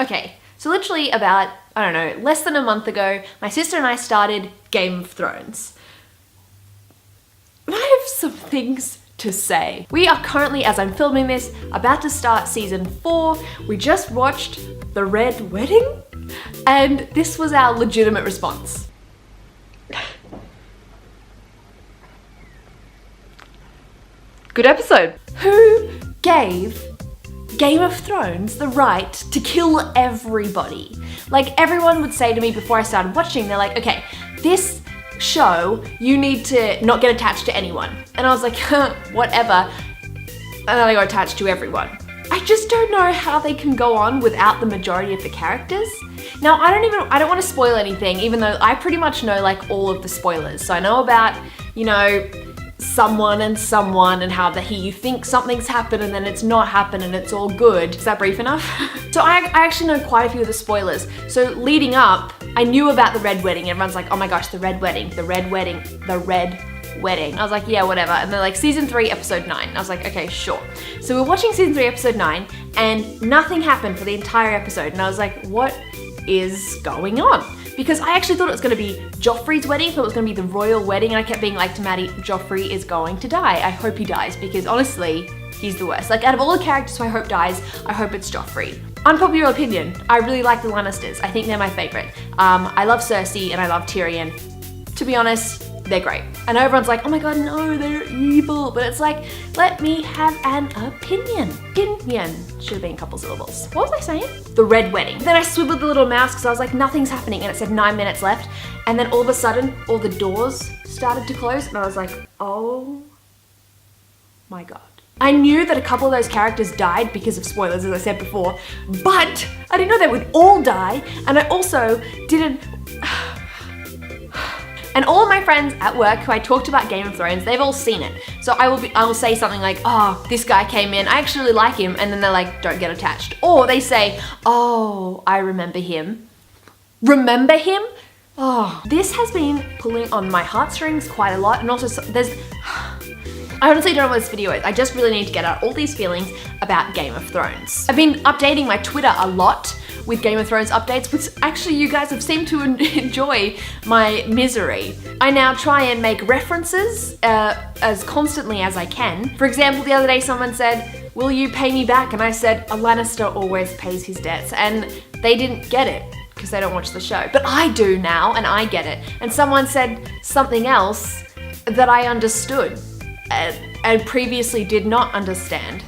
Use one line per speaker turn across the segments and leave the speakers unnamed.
Okay, so literally about, I don't know, less than a month ago, my sister and I started Game of Thrones. I have some things to say. We are currently, as I'm filming this, about to start season 4. We just watched The Red Wedding, and this was our legitimate response. Good episode. Who gave Game of Thrones the right to kill everybody? Like, everyone would say to me before I started watching, they're like, okay, this show, you need to not get attached to anyone. And I was like, whatever. And then I got attached to everyone. I just don't know how they can go on without the majority of the characters. Now, I don't want to spoil anything, even though I pretty much know like all of the spoilers. So I know about, you know, someone and how you think something's happened and then it's not happened and it's all good. Is that brief enough? So I actually know quite a few of the spoilers. So leading up, I knew about the Red Wedding. Everyone's like, oh my gosh, the Red Wedding, the Red Wedding, the Red Wedding. I was like, yeah, whatever. And they're like, season 3, episode 9. I was like, okay, sure. So we're watching season 3, episode 9, and nothing happened for the entire episode. And I was like, what is going on? Because I actually thought it was going to be Joffrey's wedding, I thought it was going to be the royal wedding, and I kept being like to Maddie, Joffrey is going to die. I hope he dies, because honestly, he's the worst. Like, out of all the characters who I hope dies, I hope it's Joffrey. Unpopular opinion, I really like the Lannisters. I think they're my favorite. I love Cersei and I love Tyrion. To be honest, they're great. I know everyone's like, oh my god, no, they're evil. But it's like, let me have an opinion. Opinion. Should have been a couple syllables. What was I saying? The Red Wedding. Then I swiveled the little mouse because I was like, nothing's happening. And it said 9 minutes left. And then all of a sudden, all the doors started to close. And I was like, oh my god. I knew that a couple of those characters died because of spoilers, as I said before, but I didn't know they would all die. And I also didn't... And all of my friends at work who I talked about Game of Thrones, they've all seen it. So I will say something like, oh, this guy came in, I actually really like him, and then they're like, don't get attached. Or they say, oh, I remember him. Remember him? Oh, this has been pulling on my heartstrings quite a lot, and also I honestly don't know what this video is. I just really need to get out all these feelings about Game of Thrones. I've been updating my Twitter a lot with Game of Thrones updates, which actually you guys have seemed to enjoy my misery. I now try and make references as constantly as I can. For example, the other day someone said, will you pay me back? And I said, a Lannister always pays his debts. And they didn't get it because they don't watch the show. But I do now, and I get it. And someone said something else that I understood and previously did not understand.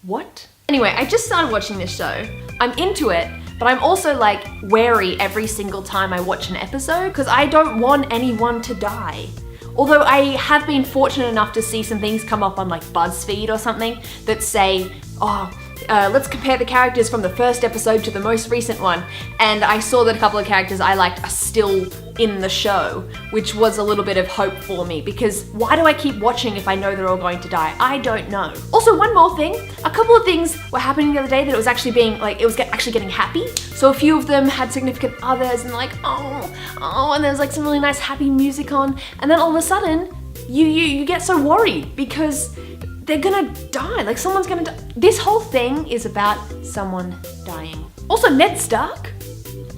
What? Anyway, I just started watching this show. I'm into it, but I'm also like wary every single time I watch an episode because I don't want anyone to die. Although I have been fortunate enough to see some things come up on like BuzzFeed or something that say, oh, let's compare the characters from the first episode to the most recent one. And I saw that a couple of characters I liked are still in the show, which was a little bit of hope for me because why do I keep watching if I know they're all going to die? I don't know. Also, one more thing, a couple of things were happening the other day that it was actually being like, it was actually getting happy. So a few of them had significant others and like, oh, and there's like some really nice happy music on. And then all of a sudden, you get so worried because they're gonna die, like someone's gonna die. This whole thing is about someone dying. Also, Ned Stark?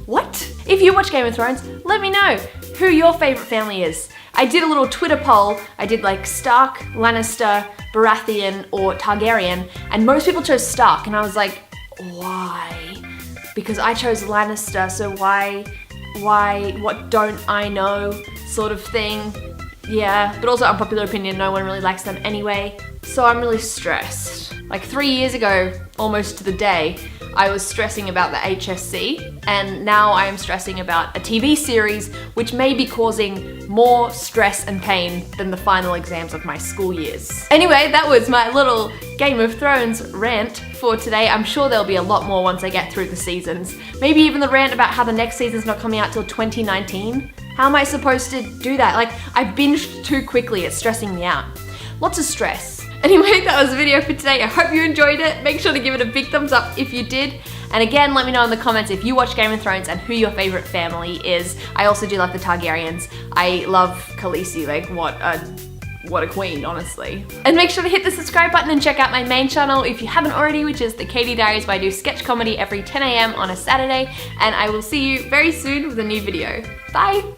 What? If you watch Game of Thrones, let me know who your favorite family is. I did a little Twitter poll. I did like Stark, Lannister, Baratheon, or Targaryen, and most people chose Stark, and I was like, why? Because I chose Lannister, so why, what don't I know, sort of thing. Yeah, but also unpopular opinion, no one really likes them anyway. So I'm really stressed. Like 3 years ago, almost to the day, I was stressing about the HSC, and now I am stressing about a TV series which may be causing more stress and pain than the final exams of my school years. Anyway, that was my little Game of Thrones rant for today. I'm sure there'll be a lot more once I get through the seasons. Maybe even the rant about how the next season's not coming out till 2019. How am I supposed to do that? Like, I binged too quickly, it's stressing me out. Lots of stress. Anyway, that was the video for today. I hope you enjoyed it. Make sure to give it a big thumbs up if you did. And again, let me know in the comments if you watch Game of Thrones and who your favorite family is. I also do like the Targaryens. I love Khaleesi, like what a what a queen, honestly. And make sure to hit the subscribe button and check out my main channel if you haven't already, which is the Caitie Diaries, where I do sketch comedy every 10 AM on a Saturday, and I will see you very soon with a new video. Bye!